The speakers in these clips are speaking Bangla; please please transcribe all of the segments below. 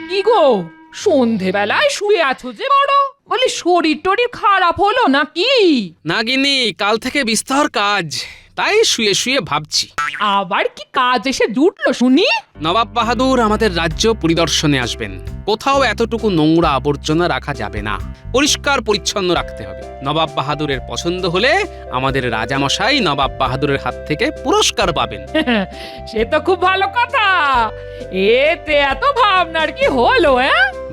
কি গো, সন্ধেবেলায় শুয়ে আছো যে বড়? বলি শরীর টরীর খারাপ হলো নাকি? না গিন্নি, কাল থেকে বিস্তর কাজ, তাই শুয়ে শুয়ে ভাবছি। আবার কি কাজ এসে জুটলো শুনি? নবাব বাহাদুর আমাদের রাজ্য পরিদর্শনে আসবেন। কোথাও এতটুকু নোংরা আবর্জনা রাখা যাবে না, পরিষ্কার পরিচ্ছন্ন রাখতে হবে। নবাব বাহাদুরের পছন্দ হলে আমাদের রাজামশাই নবাব বাহাদুরের হাত থেকে পুরস্কার পাবেন। সে তো খুব ভালো কথা। এতে এত ভাবনার কি হলো?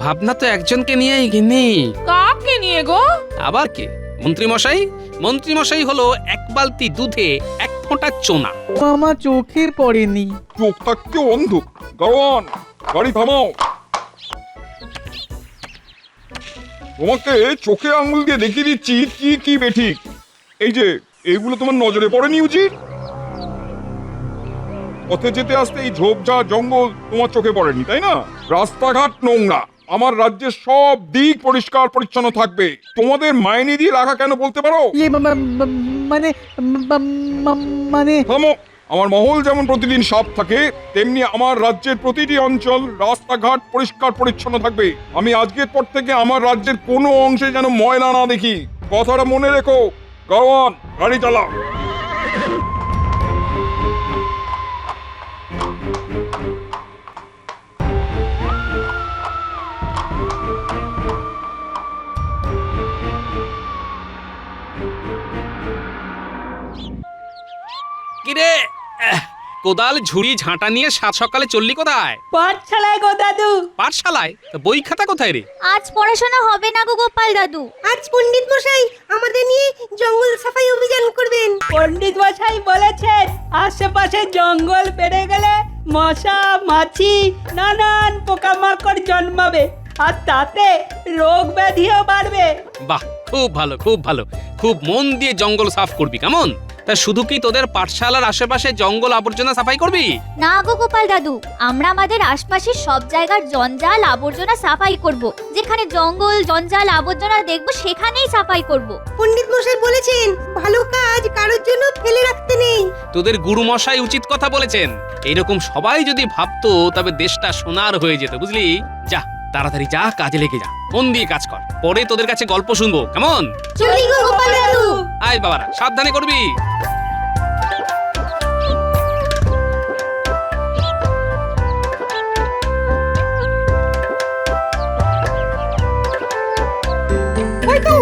ভাবনা তো একজনকে নিয়েই গিন্নি। কাকে নিয়ে গো? আবার কে? মন্ত্রীমশাই। মন্ত্রীমশাই হলো এক বালতি দুধে এক ফোঁটা চোনা। আমার চোখে পড়েনি। চোখ থাকতে অন্ধ। গাড়োয়ান, গাড়ি থামাও। তোমাকে চোখে আঙুল দিয়ে দেখিয়ে দিচ্ছি কি কি বেঠিক। এই যে এইগুলো তোমার নজরে পড়েনি উচিত? পথে যেতে আসতে এই ঝোপঝাড় জঙ্গল তোমার চোখে পড়েনি, তাই না? রাস্তাঘাট নোংরা। আমার রাজ্যের সব দিক পরিষ্কার পরিচ্ছন্ন থাকবে। তোমাদের মাইনে দিয়ে রাখা কেন বলতে পারো? মানে মানে থামো। আমার মহল যেমন প্রতিদিন সাফ থাকে, তেমনি আমার রাজ্যের প্রতিটি অঞ্চল রাস্তাঘাট পরিষ্কার পরিচ্ছন্ন থাকবে। আমি আজকের পর থেকে আমার রাজ্যের কোনো অংশে যেন ময়লা না দেখি। কথাটা মনে রেখো। গাড়োয়ান, গাড়ি চালাও। কিরে, কোদাল ঝুড়ি ঝাঁটা নিয়ে সাত সকালে চললি কোথায়? পাঠশালায় গো দাদু। পাঠশালায়? তা বই খাতা কোথায় রে? আজ পড়াশোনা হবে না গো গোপাল দাদু। আজ পণ্ডিত মশাই আমাদের নিয়ে জঙ্গল সাফাই অভিযান করবেন। পণ্ডিত মশাই বলেছেন আশেপাশে জঙ্গল বেড়ে গেলে মশা মাছি নানান পোকামাকড় জন্মাবে, আর তাতে রোগ ব্যাধিও বাড়বে। বাহ, খুব ভালো, খুব ভালো। খুব মন দিয়ে জঙ্গল সাফ করবি, কেমন? তা শুধু কি তোদের পাঠশালার আশেপাশে জঙ্গল আবর্জনা সাফাই করবি? না গো গোপাল দাদু, আমরা আমাদের আশপাশের সব জায়গার জঞ্জাল আবর্জনা সাফাই করব। যেখানে জঙ্গল জঞ্জাল আবর্জনা দেখব সেখানেই সাফাই করব। পণ্ডিত মশাই বলেছেন ভালো কাজ কারোর জন্য ফেলে রাখতে নেই। তোদের গুরু মশাই উচিত কথা বলেছেন। এইরকম সবাই যদি ভাবতো তবে দেশটা সোনার হয়ে যেত, বুঝলি? যা, তাড়াতাড়ি যা, কাজে লেগে যা, মন দিয়ে কাজ কর। পরে তোদের কাছে গল্প শুনবো, কেমন? চলি গো গোপাল দাদু। আয় বাবারা, সাবধানে করবি। ওই তো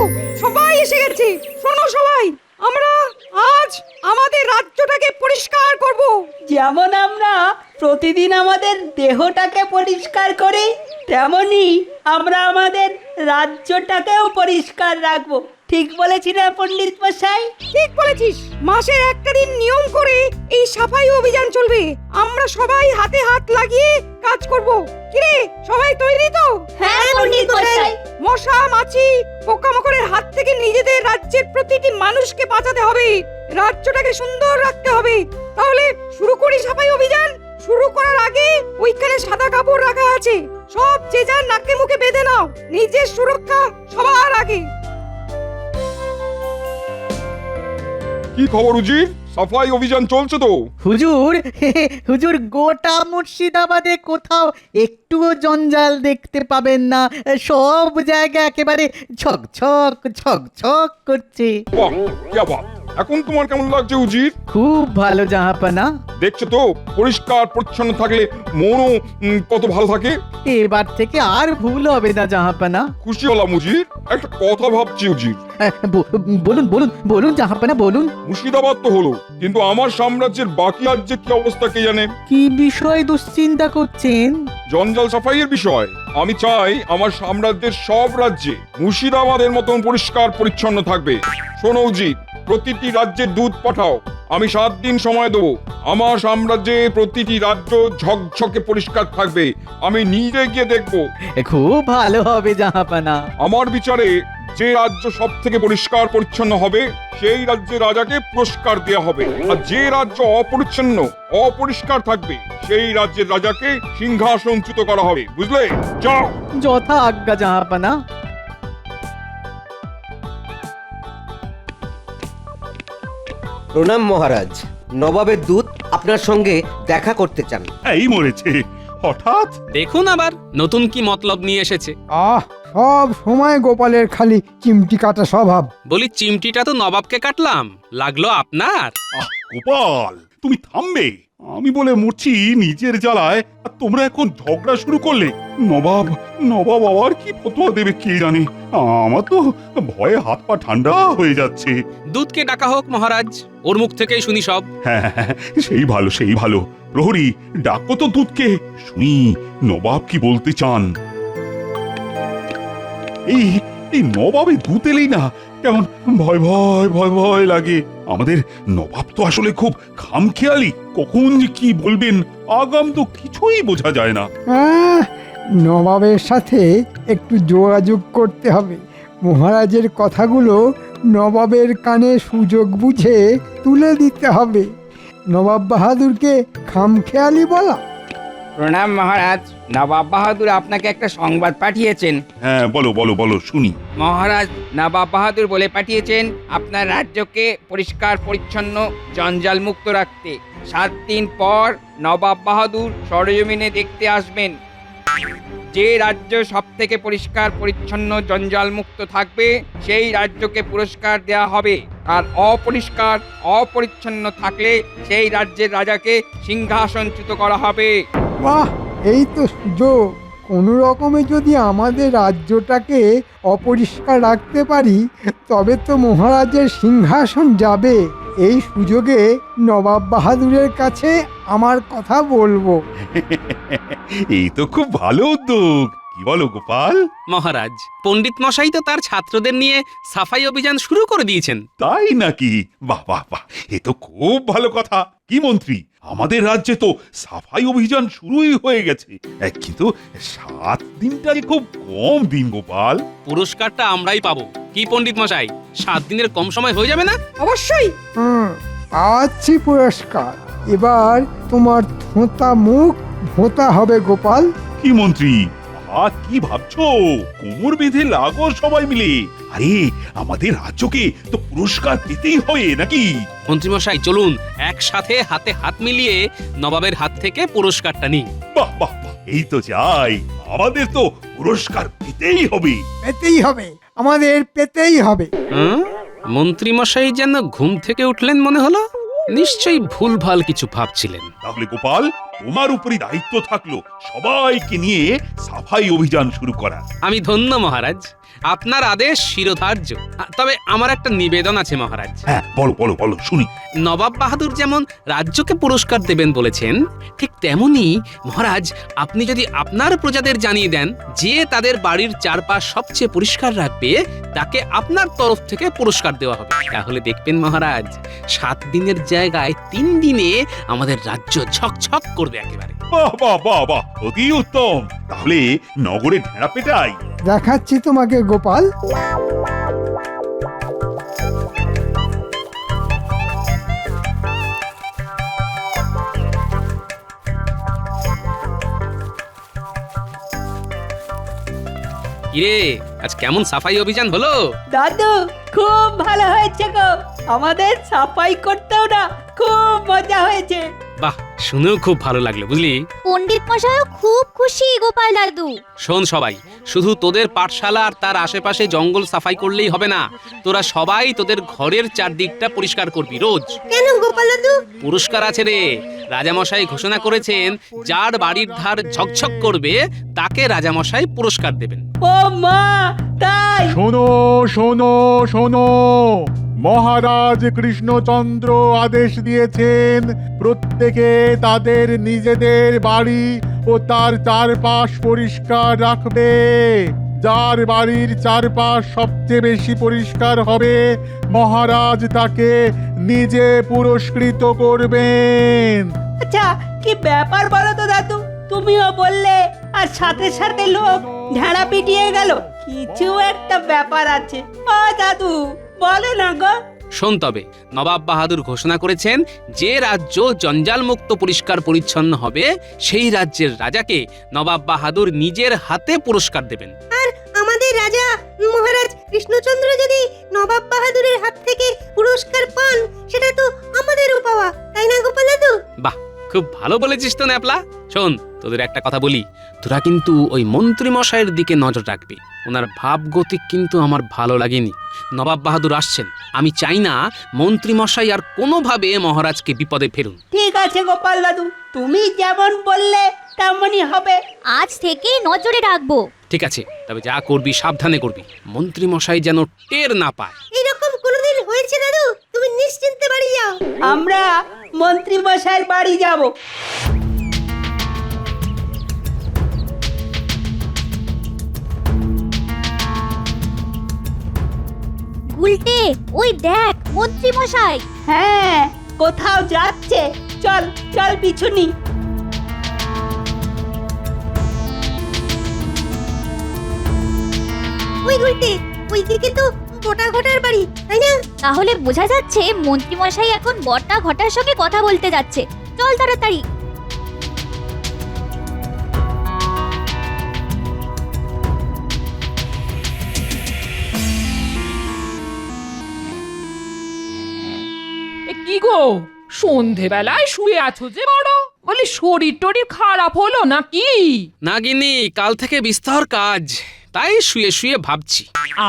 সবাই এসে গেছে। শোনো সবাই, আমরা আজ আমাদের রাজ্যটাকে পরিষ্কার করব। যেমন আমরা প্রতিদিন আমাদের দেহটাকে পরিষ্কার করি, তেমনি আমরা আমাদের রাজ্যটাকেও পরিষ্কার রাখবো। ঠিক বলেছি না পণ্ডিত মশাই? ঠিক বলেছিস। মাসের একটা দিন নিয়ম করে এই সাফাই অভিযান চলবে। আমরা সবাই হাতে হাত লাগিয়ে কাজ করব। কিরে, সবাই তৈরি তো? হ্যাঁ পণ্ডিত মশাই। মশা মাছি পোকামাকড়ের হাত থেকে নিজেদের রাজ্যের প্রতিটি মানুষকে বাঁচাতে হবে। রাজ্যটাকে সুন্দর রাখতে হবে। তাহলে শুরু করি সাফাই অভিযান। শুরু করার আগে ওইখানে সাদা কাপড় রাখা আছে, সব যে যার নাকে মুখে বেঁধে নাও। নিজের সুরক্ষা সবার আগে। কি খবর উজির? সাফাই অভিযান চলছে তো? হুজুর, হুজুর গোটা মুর্শিদাবাদে কোথাও একটুও জঞ্জাল দেখতে পাবেন না। সব জায়গা একেবারে ঝকঝক ঝকঝক করছে। বাহ, কি বাত। এখন তোমার কেমন লাগছে উজির? খুব ভালো জাহাপানা। দেখছো তো, পরিষ্কার পরিচ্ছন্ন থাকলে মনও কত ভালো থাকে। এবার থেকে আর ভুল হবে না জাহাপানা। খুশি হলাম উজির। একটা কথা ভাবছি উজির। বলুন বলুন বলুন জাহাপানা বলুন। মুর্শিদাবাদ তো হলো, কিন্তু আমার সাম্রাজ্যের বাকি রাজ্যে কি অবস্থা কে জানে? কি বিষয় দুশ্চিন্তা করছেন? জঞ্জাল সাফাইয়ের বিষয়। আমি চাই আমার সাম্রাজ্যের সব রাজ্যে মুর্শিদাবাদের মতন পরিষ্কার পরিচ্ছন্ন থাকবে। শোনো উজির, প্রতিটি রাজ্যের দুধ পাঠাও। আমি 7 দিন সময় দেবো। আমার সাম্রাজ্যে প্রতিটি রাজ্য ঝকঝকে পরিষ্কার থাকবে। আমি নিজে গিয়ে দেখবো। খুব ভালো হবে জাহাপানা। আমার বিচারে যে রাজ্য সব থেকে পরিষ্কার পরিচ্ছন্ন হবে সেই রাজ্যের রাজাকে পুরস্কার দেওয়া হবে, আর যে রাজ্য অপরিচ্ছন্ন অপরিষ্কার থাকবে সেই রাজ্যের রাজাকে সিংহাসনচ্যুত করা হবে। বুঝলে? যাও। যথা আজ্ঞা জাহাপানা। প্রণাম মহারাজ। নবাবের দূত আপনার সঙ্গে দেখা করতে চান। এই মরেছে, হঠাৎ? দেখুন আবার নতুন কি মতলব নিয়ে এসেছে। সব সময় গোপালের খালি চিমটি কাটা স্বভাব। বলি চিমটিটা তো নবাবকে কাটলাম, লাগলো আপনার। গোপাল, তুমি থামবে? আমি বলে মরছি নিজের জ্বালায়, আর তোমরা এখন ঝগড়া শুরু করলে। নবাব নবাব আবার কি ফতোয়া দেবে কে জানে। আমার তো ভয়ে হাত পা ঠান্ডা হয়ে যাচ্ছে। দুধকে ডাকা হোক মহারাজ, ওর মুখ থেকেই শুনি সব। হ্যাঁ, সেই ভালো সেই ভালো। প্রহরী, ডাকো তো দুধকে, শুনি নবাব কি বলতে চান। এই এই নবাবে দুধ এলেই না কেমন ভয় ভয় ভয় ভয় লাগে। আমাদের নবাব তো আসলে খুব খামখেয়ালি, কখন যে কি বলবেন আগাম তো কিছুই বোঝা যায় না। নবাবের সাথে একটু যোগাযোগ করতে হবে। মহারাজের কথাগুলো নবাবের কানে সুযোগ বুঝে তুলে দিতে হবে। নবাব বাহাদুরকে খামখেয়ালি বলা। প্রণাম মহারাজ, নবাব বাহাদুর আপনাকে একটা সংবাদ পাঠিয়েছেন। হ্যাঁ, বলো বলো বলো শুনি। মহারাজ নবাব বাহাদুর বলে পাঠিয়েছেন আপনার রাজ্যকে পরিষ্কার পরিচ্ছন্ন জঞ্জাল মুক্ত রাখতে। 7 দিন পর নবাব বাহাদুর সরেজমিনে দেখতে আসবেন। যে রাজ্য সব থেকে পরিষ্কার পরিচ্ছন্ন জঞ্জাল মুক্ত থাকবে সেই রাজ্যকে পুরস্কার দেয়া হবে, আর অপরিষ্কার অপরিচ্ছন্ন থাকলে সেই রাজ্যের রাজাকে সিংহাসনচ্যুত করা হবে। বাহ, এই তো সুযোগ। কোনো রকমে যদি আমাদের রাজ্যটাকে অপরিষ্কার রাখতে পারি তবে তো মহারাজের সিংহাসন যাবে। এই সুযোগে নবাব বাহাদুরের কাছে আমার কথা বলবো। এই তো খুব ভালো উদ্যোগ, কি বলো গোপাল? মহারাজ, পণ্ডিত মশাই তো তার ছাত্রদের নিয়ে সাফাই অভিযান শুরু করে দিয়েছেন। তাই নাকি? বাহ বাহ বাহ, এ তো খুব ভালো কথা। কি মন্ত্রী, আমাদের রাজ্যে তো সাফাই অভিযান শুরুই হয়ে গেছে, কিন্তু 7 দিনটা যে খুব কম দিন গোপাল। পুরস্কারটা আমরাই পাবো। কি পণ্ডিত মশাই, 7 দিনের কম সময় হয়ে যাবে না? অবশ্যই। পাচ্ছি পুরস্কার। এবার তোমার থোঁতা মুখ ভোঁতা হবে গোপাল। কি মন্ত্রী, কি ভাবছো? কোমর বেঁধে লাগো সবাই মিলে। আরে আমাদের রাজ্যকে তো পুরস্কার পেতেই হবে নাকি? মন্ত্রীমশাই চলুন একসাথে হাতে হাত মিলিয়ে নবাবের হাত থেকে পুরস্কারটা নিই। বাহ বাহ বাহ, এই তো চাই। আমাদের তো পুরস্কার পেতেই হবে। পেতেই হবে, আমাদের পেতেই হবে। মন্ত্রীমশাই যেন ঘুম থেকে উঠলেন মনে হলো। নিশ্চয়ই ভুলভাল কিছু ভাবছিলেন। তাহলে গোপাল, তোমার উপরই দায়িত্ব থাকলো সবাইকে নিয়ে সাফাই অভিযান শুরু করা। আমি ধন্য মহারাজ, আপনার আদেশ শিরোধার্য। তবে আমার একটা নিবেদন আছে মহারাজ। হ্যাঁ, বলো বলো বলো শুনি। নবাব বাহাদুর যেমন রাজ্যকে পুরস্কার দেবেন বলেছেন, ঠিক তেমনি মহারাজ আপনি যদি আপনার প্রজাদের জানিয়ে দেন যে তাদের বাড়ির চারপাশ সবচেয়ে পরিষ্কার রাখবে তাকে আপনার তরফ থেকে পুরস্কার দেওয়া হবে। তাহলে দেখবেন মহারাজ, 7 দিনের জায়গায় 3 দিনে আমাদের রাজ্য ঝকঝক করবে একেবারে। বাহ বাহ বাহ বাহ, অতি উত্তম। তাহলে নগরে ঢেঁড়া পেটাই। দেখাচ্ছি তোমাকে গোপাল। কিরে, আজ কেমন সাফাই অভিযান হলো? দাদু, খুব ভালো হয়েছে গো। আমাদের সাফাই করতেও না খুব মজা হয়েছে। বাহ, শুনেও খুব ভালো লাগলো বুঝলি। পণ্ডিত মশাইও খুব খুশি গোপাল দাদু। শোন সবাই, শুধু তোদের পাঠশালা আর তার আশেপাশে জঙ্গল সাফাই করলেই হবে না। তোরা সবাই তোদের ঘরের চারদিকটা পরিষ্কার করবি রোজ। কেন গোপাল দাদু? পুরস্কার আছে রে। রাজামশাই ঘোষণা করেছেন যার বাড়ির ধার ঝকঝক করবে তাকে রাজামশাই পুরস্কার দেবেন। ও মা, তাই? শোনো শোনো শোনো, মহারাজ কৃষ্ণচন্দ্র আদেশ দিয়েছেন প্রত্যেকে তাদের নিজেদের বাড়ি ও তার চারপাশ পরিষ্কার রাখবে। যার বাড়ির চারপাশ সবচেয়ে বেশি পরিষ্কার হবে মহারাজ তাকে নিজে পুরস্কৃত করবেন। আচ্ছা, কি ব্যাপার বলো তো দাদু? তুমিও বললে আর সাথে সাথে লোক ঢেড়া পিটিয়ে গেল। কিছু একটা ব্যাপার আছে। ও দাদু, বলো না গো। শোন তবে, নবাব বাহাদুর ঘোষণা করেছেন যে রাজ্য জঞ্জাল মুক্ত পরিষ্কার পরিচ্ছন্ন হবে সেই রাজ্যের রাজাকে নবাব বাহাদুর নিজের হাতে পুরস্কার দেবেন। আর আমাদের রাজা মহারাজ কৃষ্ণচন্দ্র যদি নবাব বাহাদুরের হাত থেকে পুরস্কার পান সেটা তো আমাদেরও পাওয়া, তাই না গোপাল দাদু? বাহ, খুব ভালো বলেছিস তো ন্যাপলা। শোন, তোদের একটা কথা বলি, তোরা কিন্তু ওই মন্ত্রী মশাইয়ের দিকে নজর রাখবি। ওনার ভাবগতিক কিন্তু আমার ভালো লাগেনি। নবাব বাহাদুর আসছেন, আমি চাই না মন্ত্রী মশাই আর কোনোভাবে মহারাজকে বিপদে ফেলুন। ঠিক আছে গোপাল দাদু, তুমি যেমন বললে তেমনই হবে। আজ থেকেই নজরে রাখবো। ঠিক আছে, তবে যা করবি সাবধানে করবি, মন্ত্রী মশাই যেন টের না পায়। এরকম কোনোদিন হয়েছে দাদু? তুমি নিশ্চিন্তে বাড়ি যাও। আমরা মন্ত্রী মশাইয়ের বাড়ি যাব। উল্টে ওই দেখ মন্ত্রী মশাই। হ্যাঁ, কোথাও যাচ্ছে। চল চল পিছুনি। ওই উল্টে ওইদিকে তো গোটা ঘটার বাড়ি, তাই না? তাহলে বোঝা যাচ্ছে মন্ত্রী মশাই এখন বটা ঘটার সঙ্গে কথা বলতে যাচ্ছে। চল তাড়াতাড়ি। এ কি গো, সন্ধেবেলায় শুয়ে আছো যে বড়? বলি শরীর টরীর খারাপ হলো নাকি? নাগিনি, কাল থেকে বিস্তর কাজ, তাই শুয়ে শুয়ে ভাবছি।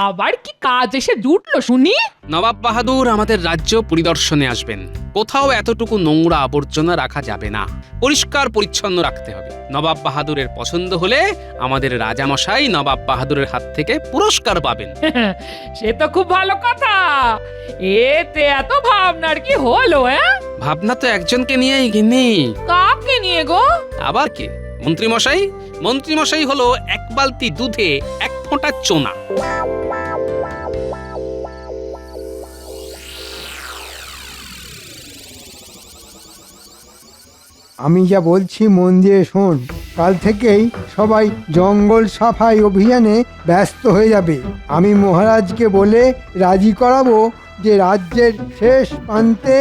আবার কি কাজ এসে জুটলো শুনি? নবাব বাহাদুর আমাদের রাজ্য পরিদর্শনে আসবেন। কোথাও এতটুকু নোংরা আবর্জনা রাখা যাবে না, পরিষ্কার পরিচ্ছন্ন রাখতে হবে। নবাব বাহাদুরের পছন্দ হলে আমাদের রাজামশাই নবাব বাহাদুরের হাত থেকে পুরস্কার পাবেন। সে তো খুব ভালো কথা। এতে এত ভাবনার কি হলো? ভাবনা তো একজনকে নিয়েই গিনি। কাকে নিয়ে গো? আবার কে? মন্ত্রী মশাই। মন্ত্রী মশাই হলো এক বালতি দুধে এক ফোঁটা চোনা। আমি যা বলছি মন দিয়ে শোন। কাল থেকেই সবাই জঙ্গল সাফাই অভিযানে ব্যস্ত হয়ে যাবে। আমি মহারাজকে বলে রাজি করাবো যে রাজ্যের শেষ প্রান্তে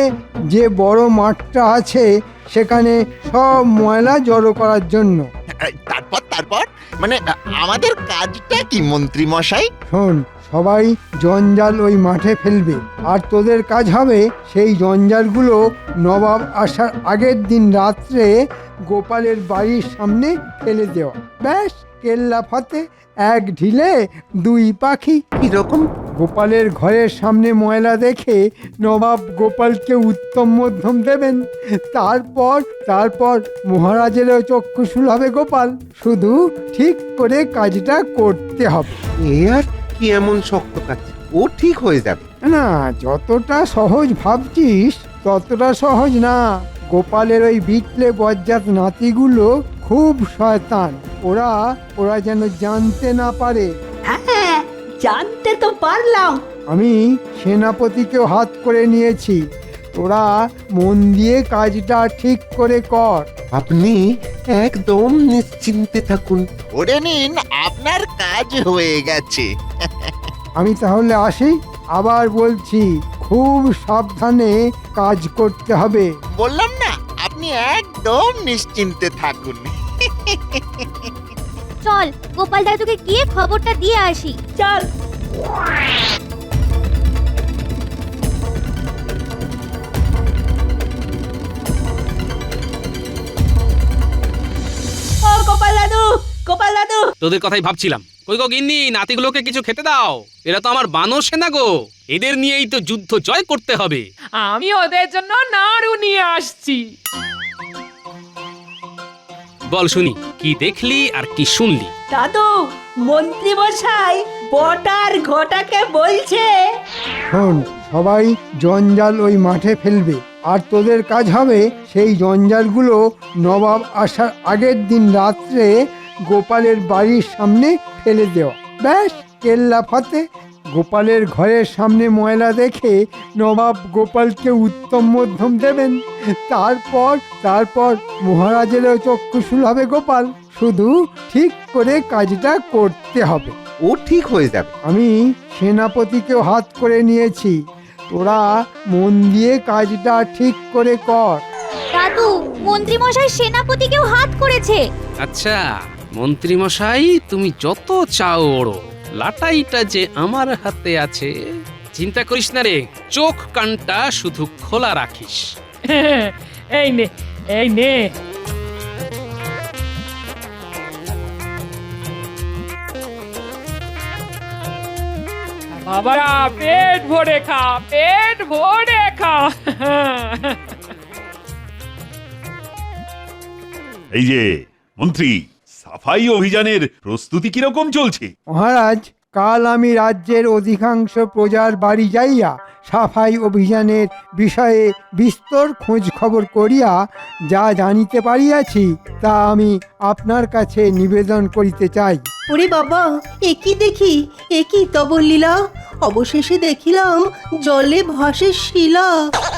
যে বড় মাঠটা আছে সেখানে সব ময়লা জড়ো করার জন্য। তারপর মানে আমাদের কাজটা কি মন্ত্রী মশাই? শোন, সবাই জঞ্জাল ওই মাঠে ফেলবে, আর তোদের কাজ হবে সেই জঞ্জালগুলো নবাব আসার আগের দিন রাত্রে গোপালের বাড়ির সামনে ফেলে দেওয়া। ব্যাস, কেল্লা ফতে, এক ঢিলে দুই পাখি। কিরকম? গোপালের ঘরের সামনে ময়লা দেখে নবাব গোপালকে উত্তম মধ্যম দেবেন। তারপর মহারাজেরও চক্ষুশূল হবে গোপাল। শুধু ঠিক করে কাজটা করতে হবে। এ আর কি এমন শক্ত কাজ? ও ঠিক হয়ে যাবে। না, যতটা সহজ ভাবছিস ততটা সহজ না। গোপালের ওই বিটলে বজ্জাত নাতিগুলো খুব শয়তান। ওরা যেন জানতে না পারে। হ্যাঁ, জানতে তো পারলাম। আমি সেনাপতিকেও হাত করে নিয়েছি। তোরা মন দিয়ে কাজটা ঠিক করে কর। আপনি একদম নিশ্চিন্তে থাকুন, ধরে নিন আপনার কাজ হয়ে গেছে। আমি তাহলে আসি। আবার বলছি, খুব সাবধানে কাজ করতে হবে। বললাম না, আপনি একদম নিশ্চিন্তে থাকুন। চল গোপাল দাদুকে গিয়ে খবরটা দিয়ে আসি। চল। ও গোপাল দাদু, গোপাল দাদু। তোদের কথাই ভাবছিলাম। কই গো গিন্নি, নাতিগুলোকে কিছু খেতে দাও। এরা তো আমার বানর সেনা গো, এদের নিয়েই তো যুদ্ধ জয় করতে হবে। আমি ওদের জন্য নাড়ু নিয়ে আসছি। বল শুনি, কি দেখলি আর কি শুনলি? দাদু, মন্ত্রী মশাই বটার ঘটাকে বলছে। শোন, সবাই জঞ্জাল ওই মাঠে ফেলবে, আর তোদের কাজ হবে সেই জঞ্জালগুলো নবাব আসার আগের দিন রাত্রে গোপালের বাড়ির সামনে ফেলে দেওয়া। ব্যাস, কেল্লা ফতে। গোপালের ঘরের সামনে ময়লা দেখে নবাব গোপালকে উত্তম মধ্যম দেবেন। তারপর মহারাজেরও চক্ষুশূল হবে গোপাল। শুধু ঠিক করে কাজটা করতে হবে। ও ঠিক হয়ে যাবে। আমি সেনাপতিকেও হাত করে নিয়েছি। তোরা মন দিয়ে কাজটা ঠিক করে কর। দাদু, মন্ত্রী মশাই সেনাপতিকেও হাত করেছে। আচ্ছা মন্ত্রী মশাই, তুমি যত চাও ওড়ো, লাটাইটা যে আমার হাতে আছে। চিন্তা করিস না রে, চোখ কানটা শুধু খোলা রাখিস। এই নে, এই নে। বাবারা পেট ভরে খা, পেট ভরে খা। এই যে মন্ত্রী, সাফাই অভিযানের প্রস্তুতি কিরকম চলছে? মহারাজ, কাল আমি রাজ্যের অধিকাংশ প্রজার বাড়ি যাইয়া সাফাই অভিযানের বিষয়ে বিস্তর খোঁজ খবর করিয়া যা জানিতে পারিয়াছি তা আমি আপনার কাছে নিবেদন করিতে চাই। ওরে বাবা, একই দেখি, একই তব লীলা, অবশেষে দেখিলাম জলে ভাসে শিলা।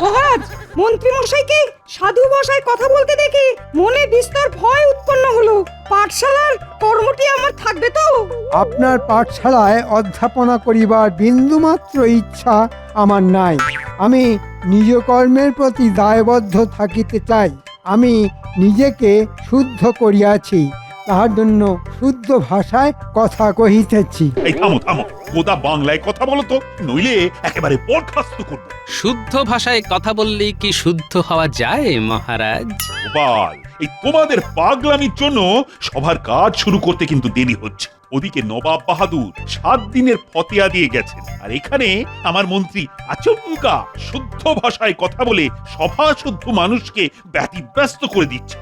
মহারাজ, মন্ত্রী মশাইকে সাধু ভাষায় কথা বলতে দেখে মনে বিস্তর ভয় উৎপন্ন হলো। পাঠশালার কর্মটি আমার থাকবে তো? আপনার পাঠশালায় অধ্যাপনা করিবার বিন্দুমাত্র ইচ্ছা আমার নাই। আমি নিজ কর্মের প্রতি দায়বদ্ধ থাকিতে চাই। আমি নিজেকে শুদ্ধ করিয়াছি, তাহার জন্য শুদ্ধ ভাষায় কথা কহিতেছি। এই থামো থামো, গোদা বাংলায় কথা বলো তো, নইলে একেবারে বরখাস্ত করবো। শুদ্ধ ভাষায় কথা বললেই কি শুদ্ধ হওয়া যায় মহারাজ? গোপাল, এই তোমাদের পাগলামির জন্য সবার কাজ শুরু করতে কিন্তু দেরি হচ্ছে। ওদিকে নবাব বাহাদুর 7 দিনের ফতেয়া দিয়ে গেছেন, আর এখানে আমার মন্ত্রী আচমকা শুদ্ধ ভাষায় কথা বলে সভা শুদ্ধ মানুষকে ব্যতিব্যস্ত করে দিচ্ছে।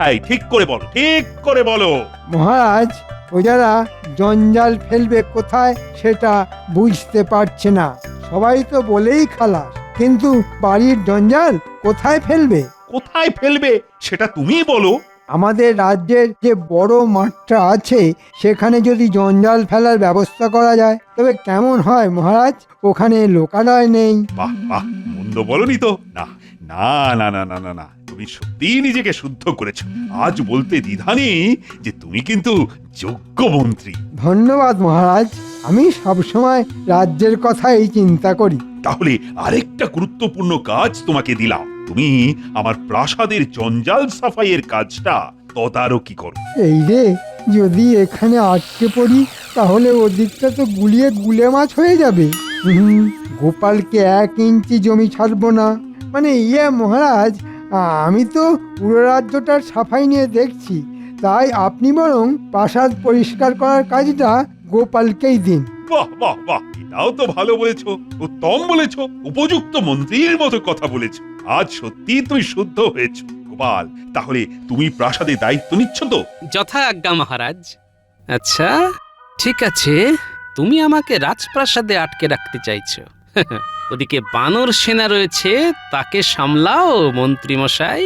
এই ঠিক করে বলো, ঠিক করে বলো। মহারাজ, প্রজারা জঞ্জাল ফেলবে কোথায় সেটা বুঝতে পারছে না। সবাই তো বলেই খালাস, কিন্তু বাড়ির জঞ্জাল কোথায় ফেলবে? কোথায় ফেলবে সেটা তুমিই বলো। আমাদের রাজ্যের যে বড় মাঠটা আছে সেখানে যদি জঞ্জাল ফেলার ব্যবস্থা করা যায় তবে কেমন হয় মহারাজ? ওখানে লোকালয় নেই। বাহ বাহ, মন্দ বলনি তো। না না না না না না না, তুমি সত্যিই নিজেকে শুদ্ধ করেছো। আজ বলতে দ্বিধা নেই যে তুমি কিন্তু যোগ্য মন্ত্রী। ধন্যবাদ মহারাজ, আমি সবসময় রাজ্যের কথাই চিন্তা করি। তাহলে আরেকটা গুরুত্বপূর্ণ কাজ তোমাকে দিলাম। তুমি আমার প্রাসাদের জঞ্জাল সাফাইয়ের কাজটা তদারকি করো। এই রে, যদি এখানে আটকে পড়ি তাহলে ওদিকটা তো গুলিয়ে গুলে মাছ হয়ে যাবে। গোপালকে 1 ইঞ্চি জমি ছাড়বো না। মানে মহারাজ, আমি তো পুরো রাজ্যটার সাফাই নিয়ে দেখছি, তাই আপনি বরং প্রাসাদ পরিষ্কার করার কাজটা গোপালকেই দিন। বাহ বাহ বাহ, এটাও তো ভালো বলেছো, উত্তম বলেছো, উপযুক্ত মন্ত্রীর মতো কথা বলেছো। আজ সত্যি তুমি শুদ্ধ হয়েছো। গোপাল, তাহলে তুমি প্রাসাদে দায়িত্ব নিচ্ছ তো? যথা আজ্ঞা মহারাজ। আচ্ছা ঠিক আছে, তুমি আমাকে রাজপ্রাসাদে আটকে রাখতে চাইছো। ওদিকে বানর সেনা রয়েছে, তাকে সামলাও মন্ত্রী মশাই।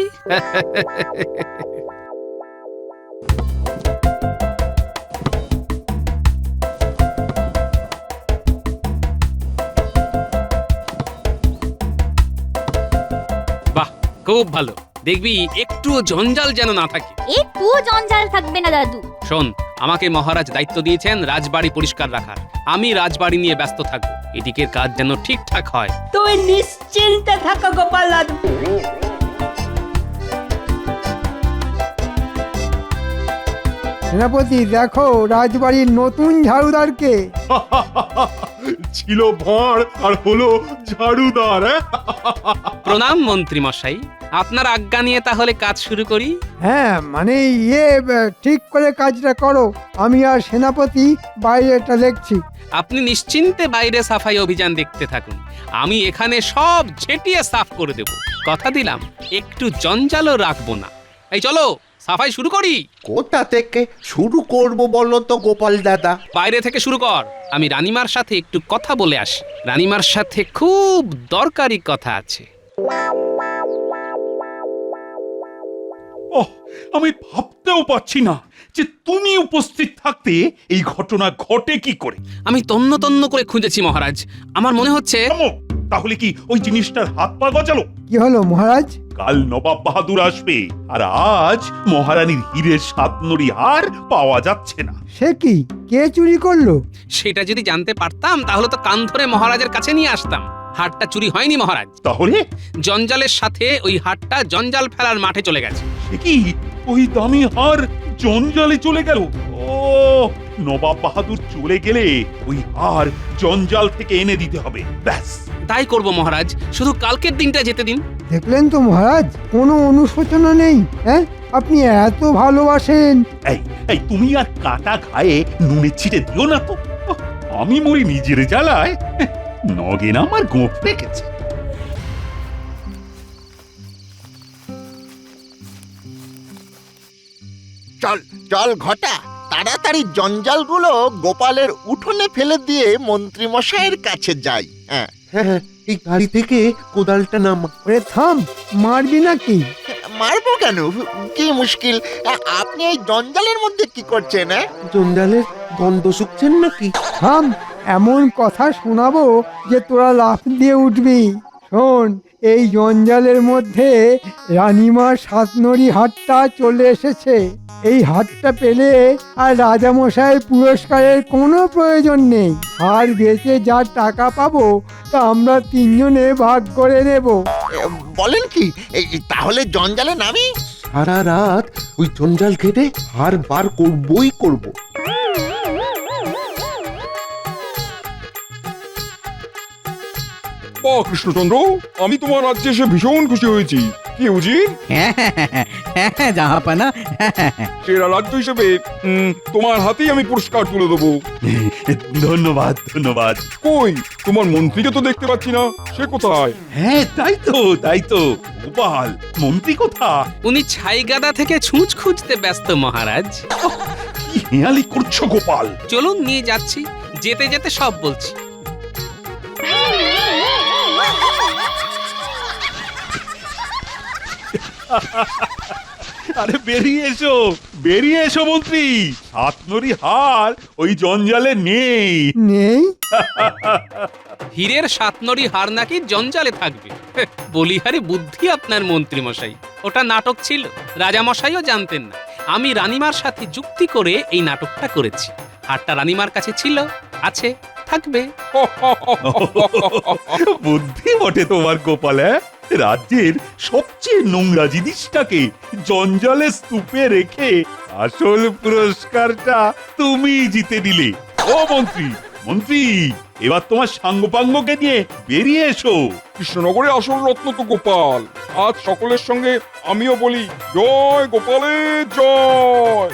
বাহ, খুব ভালো। দেখবি একটুও জঞ্জাল যেন না থাকে। একটু জঞ্জাল থাকবে না দাদু। শোন, আমাকে মহারাজ দায়িত্ব দিয়েছেন রাজবাড়ি পরিষ্কার রাখার। আমি রাজবাড়ি নিয়ে ব্যস্ত থাকবো, এদিকের কাজ যেন ঠিকঠাক হয়। তুমি নিশ্চিন্তে থাকো গোপাল দাদু। সেনাপতি, দেখো রাজবাড়ির নতুন ঝাড়ুদারকে। ছিল ভাঁড় আর হলো ঝাড়ুদার। প্রণাম মন্ত্রী মশাই, আপনার আজ্ঞা নিয়ে তাহলে কাজ শুরু করি। হ্যাঁ, মানে ঠিক করে কাজটা করো। আমি আর সেনাপতি বাইরেটা দেখছি। আপনি নিশ্চিন্তে বাইরে সাফাই অভিযান দেখতে থাকুন, আমি এখানে সব ঝেঁটিয়ে সাফ করে দেব। কথা দিলাম, একটু জঞ্জালও রাখবো না। এই চলো সাফাই শুরু করি। কোথা থেকে শুরু করব বলো তো গোপাল দাদা? বাইরে থেকে শুরু কর, আমি রানীমার সাথে একটু কথা বলে আসি। রানীমার সাথে খুব দরকারি কথা আছে। ওহ, আমি ভাবতেও পারছি না যে তুমি উপস্থিত থাকতে এই ঘটনা ঘটে কি করে। আমি তন্ন তন্ন করে খুঁজেছি মহারাজ, আমার মনে হচ্ছে। তাহলে কি ওই জিনিসটার হাত পা গজালো? কি হলো মহারাজ? কাল নবাব বাহাদুর আসবে, আর আজ মহারানীর হীরের 7 নড়ি হার পাওয়া যাচ্ছে না। সে কি, কে চুরি করলো? সেটা যদি জানতে পারতাম তাহলে তো কান ধরে মহারাজের কাছে নিয়ে আসতাম। হারটা চুরি হয়নি মহারাজ। তাহলে জঞ্জালের সাথে ওই হারটা জঞ্জাল ফেলার মাঠে চলে গেছে। সে কি, ওই দামি হার জঞ্জালে চলে গেল? ও, নবাব বাহাদুর চলে গেলে ওই হার জঞ্জাল থেকে এনে দিতে হবে। ব্যাস তাই করব মহারাজ, শুধু কালকের দিনটা যেতে দিন। দেখলেন তো মহারাজ, কোনো অনুশোচনা নেই। হ্যাঁ, আপনি এত ভালোবাসেন। এই তুমি আর কাটা ঘায়ে নুনে ছিটে দিও না তো। আমি মরি নিজের জ্বালায়, নগেন আমার গোঁফ রেখেছে। চল চল ঘটা, তাড়াতাড়ি জঞ্জালগুলো গোপালের উঠোনে ফেলে দিয়ে মন্ত্রী মশাইয়ের কাছে যাই। হ্যাঁ হ্যাঁ, এই গাড়ি থেকে কোদালটা নামা। ওরে থাম, মারবি নাকি? মারবো কেন? কি মুশকিল, আপনি এই জঞ্জালের মধ্যে কি করছেন? জঞ্জালের গন্ধ শুকছেন নাকি? থাম, এমন কথা শোনাবো যে তোরা লাফ দিয়ে উঠবি। শোন, এই জঞ্জালের মধ্যে রানীমার সাতনড়ি হাটটা চলে এসেছে। এই হাটটা পেলে আর রাজামশাইয়ের পুরস্কারের কোনো প্রয়োজন নেই। আর বেচে যা টাকা পাবো তা আমরা তিনজনে ভাগ করে নেব। বলেন কি, তাহলে জঞ্জালে নামি? সারা রাত ওই জঞ্জাল ঘেটে হার বার করবই করব। বাহ কৃষ্ণচন্দ্র, আমি তোমার রাজ্যে এসে ভীষণ খুশি হয়েছি। কি উজির, হ্যাঁ জাহাপানা, সেরা রাজ্য হিসেবে তোমার হাতেই আমি পুরস্কার তুলে দেবো। ধন্যবাদ ধন্যবাদ। কই তোমার মন্ত্রীকে তো দেখতে পাচ্ছি না, সে কোথায়? হ্যাঁ তাই তো গোপাল, মন্ত্রী কোথা? উনি ছাই গাদা থেকে ছুঁচ খুঁজতে ব্যস্ত মহারাজ। কি হেয়ালি করছো গোপাল? চলুন নিয়ে যাচ্ছি, যেতে যেতে সব বলছি। আরে বেরিয়ে এসো মন্ত্রী। সাতনরি হার ওই জঞ্জালে নেই। নেই? হীরের সাতনরি হার নাকি জঞ্জালে থাকবে? বলিহারে বুদ্ধি আপনার মন্ত্রী মশাই। ওটা নাটক ছিল, রাজা মশাইও জানতেন না। আমি রানীমার সাথে যুক্তি করে এই নাটকটা করেছি। হারটা রানীমার কাছে ছিল, আছে, থাকবে। বুদ্ধি বটে তোমার গোপাল। রাজ্যের সবচেয়ে নোংরা জিনিসটাকে জঞ্জালে স্তূপে রেখে আসল পুরস্কারটা তুমি জিতে নিলে। ও মন্ত্রী, এবার তোমার সাঙ্গপাঙ্গকে নিয়ে বেরিয়ে এসো। কৃষ্ণনগরে আসল রত্ন তো গোপাল। আজ সকলের সঙ্গে আমিও বলি, জয় গোপালের জয়।